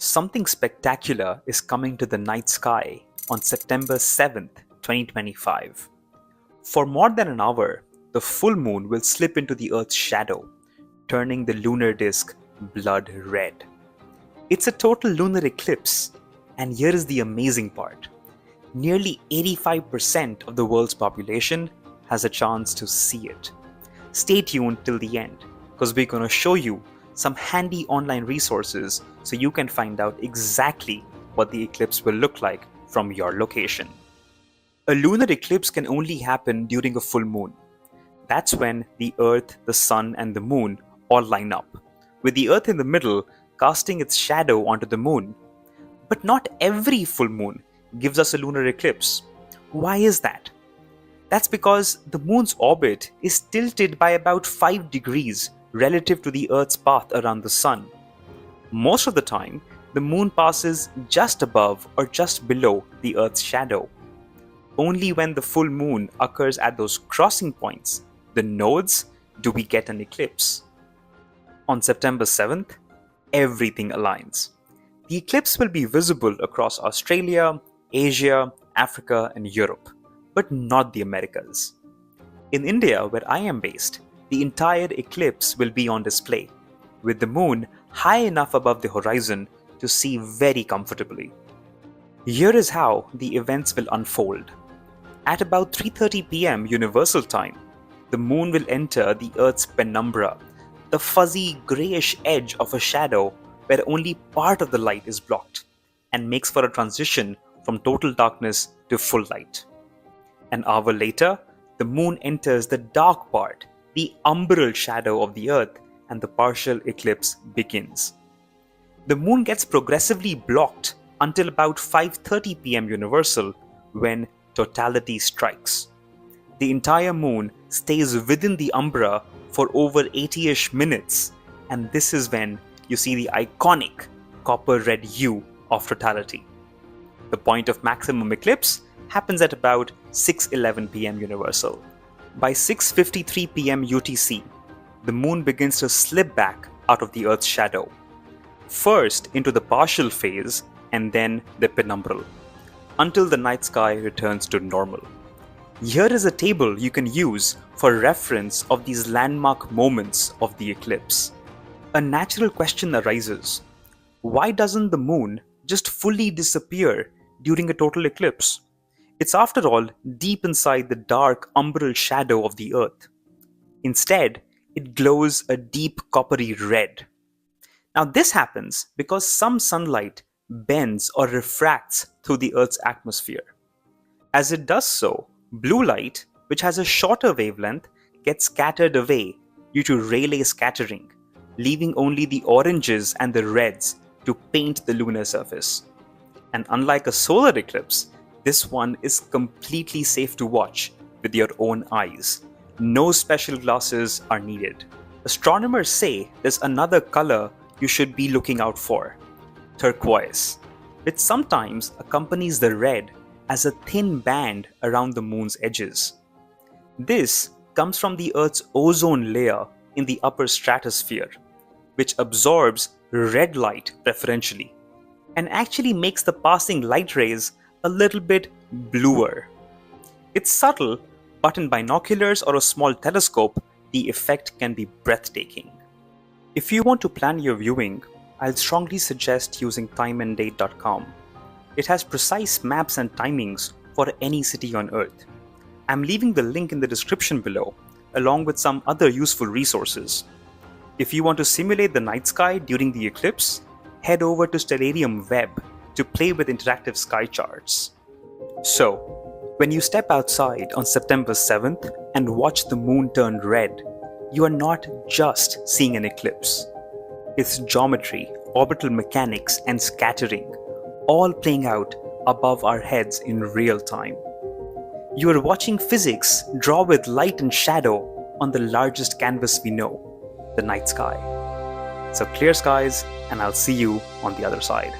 Something spectacular is coming to the night sky on September 7th, 2025. For more than an hour, the full moon will slip into the Earth's shadow, turning the lunar disk blood red. It's a total lunar eclipse, and here is the amazing part. Nearly 85% of the world's population has a chance to see it. Stay tuned till the end, because we're going to show you some handy online resources so you can find out exactly what the eclipse will look like from your location. A lunar eclipse can only happen during a full moon. That's when the Earth, the Sun, and the Moon all line up, with the Earth in the middle casting its shadow onto the Moon. But not every full moon gives us a lunar eclipse. Why is that? That's because the Moon's orbit is tilted by about 5 degrees relative to the Earth's path around the Sun. Most of the time, the Moon passes just above or just below the Earth's shadow. Only when the full moon occurs at those crossing points, the nodes, do we get an eclipse. On September 7th, everything aligns. The eclipse will be visible across Australia, Asia, Africa, and Europe, but not the Americas. In India, where I am based, the entire eclipse will be on display, with the moon high enough above the horizon to see very comfortably. Here is how the events will unfold. At about 3:30 p.m. Universal Time, the moon will enter the Earth's penumbra, the fuzzy grayish edge of a shadow where only part of the light is blocked, and makes for a transition from total darkness to full light. An hour later, the moon enters the dark part, the umbral shadow of the Earth, and the partial eclipse begins. The moon gets progressively blocked until about 5:30 p.m. Universal, when totality strikes. The entire moon stays within the umbra for over 80-ish minutes, and this is when you see the iconic copper red hue of totality. The point of maximum eclipse happens at about 6:11 p.m. Universal. By 6:53 p.m. UTC, the moon begins to slip back out of the Earth's shadow, first into the partial phase and then the penumbral, until the night sky returns to normal. Here is a table you can use for reference of these landmark moments of the eclipse. A natural question arises: why doesn't the moon just fully disappear during a total eclipse? It's after all deep inside the dark umbral shadow of the Earth. Instead, it glows a deep coppery red. Now this happens because some sunlight bends or refracts through the Earth's atmosphere. As it does so, blue light, which has a shorter wavelength, gets scattered away due to Rayleigh scattering, leaving only the oranges and the reds to paint the lunar surface. And unlike a solar eclipse, this one is completely safe to watch with your own eyes. No special glasses are needed. Astronomers say there's another color you should be looking out for: turquoise, which sometimes accompanies the red as a thin band around the moon's edges. This comes from the Earth's ozone layer in the upper stratosphere, which absorbs red light preferentially, and actually makes the passing light rays a little bit bluer. It's subtle, but in binoculars or a small telescope, the effect can be breathtaking. If you want to plan your viewing, I'll strongly suggest using timeanddate.com. It has precise maps and timings for any city on Earth. I'm leaving the link in the description below, along with some other useful resources. If you want to simulate the night sky during the eclipse, head over to Stellarium Web to play with interactive sky charts. So, when you step outside on September 7th and watch the moon turn red, you are not just seeing an eclipse. It's geometry, orbital mechanics, and scattering, all playing out above our heads in real time. You are watching physics draw with light and shadow on the largest canvas we know, the night sky. So clear skies, and I'll see you on the other side.